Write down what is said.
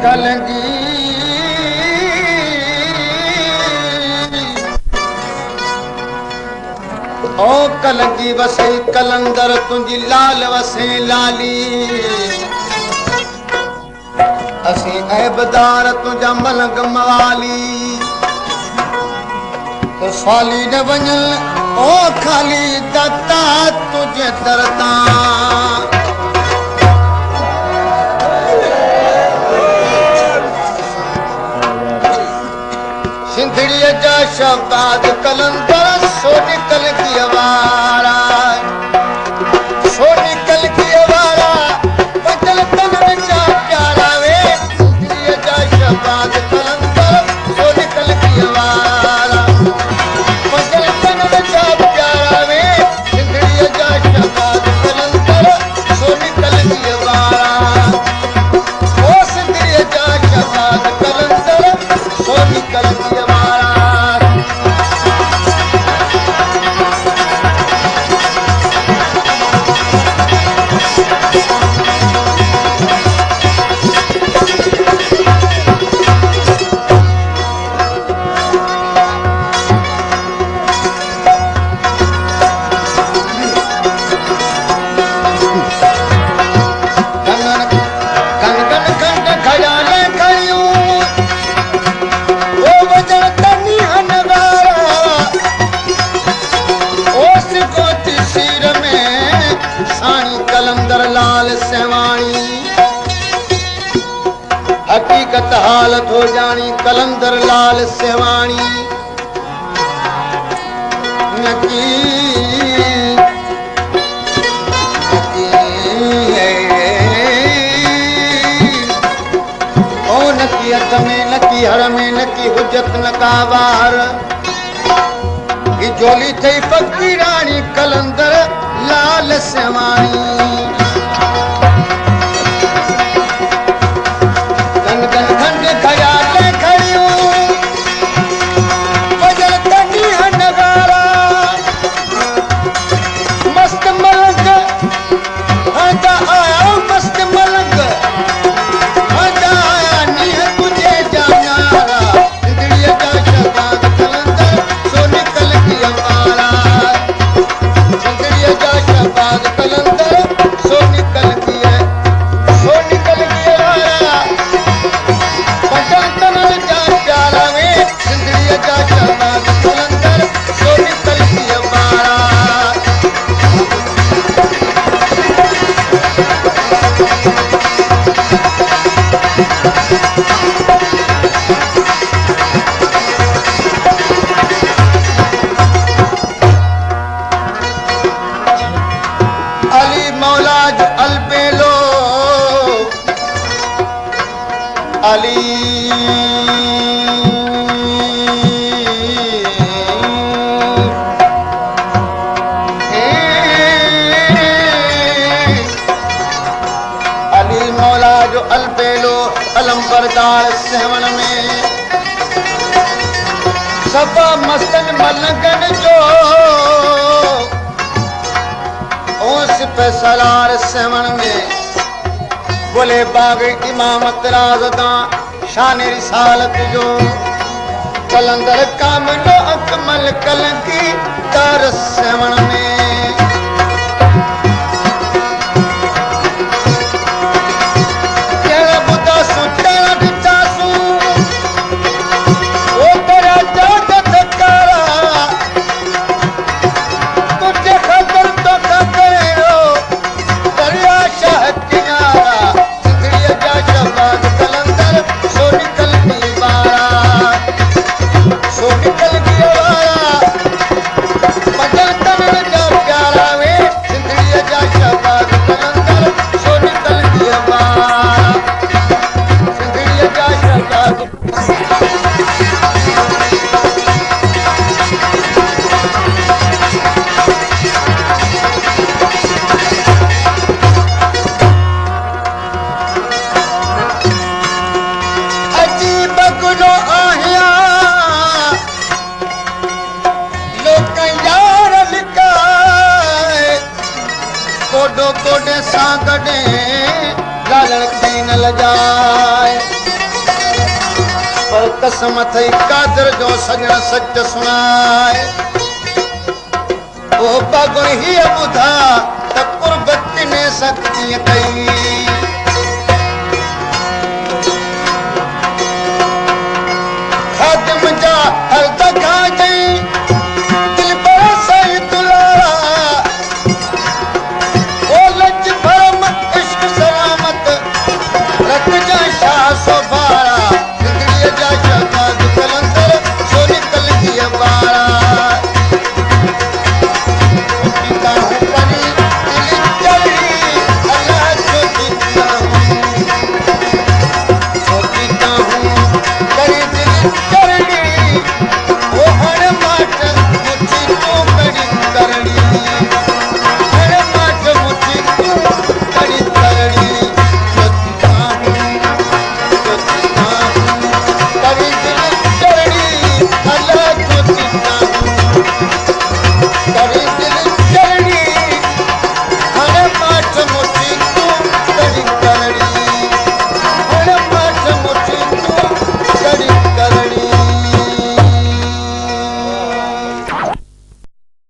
कलंगी ओ कलंगी वसे कलंदर तुझी लाल वसे लाली असी ऐबदार तुझा मलंग मवाली तो साली न वञल ओ खाली दत्ता तुझे दरता सिंधड़ीअ जा शब्दाद कलंदर सो निकल की अवारा सो निकल की अवारा बदल तन जा प्यारा वे सिंधड़ीअ जा शब्दाद कलंदर सो निकल की अवारा बदल तन जा प्यारा वे सिंधड़ीअ जा शब्दाद कलंदर सो निकल की अवारा ओ सिंधड़ीअ जा शब्दाद कलंदर सो निकल की हकीकत हालत हो जानी कलंदर लाल सेवानी नकी ओ नकी हथ में नकी हर में नकी हुजत नका बाहर जोली थी पक्की रानी कलंदर लाल सेवानी सेवन में सफा मस्तन मलंगन जो ओस पे सलार सेवन में बोले बाग इमामत राजदा शान रिसालत जो कलंदर कामलो अकमल कलंकी तार सेवन में कोडे सां गॾे लालण दी न लजाए लाल कसम थई कादर जो सजण सच सुनाए ओ पगुण ही ॿुधा त कुर्बत ने सख्ती कई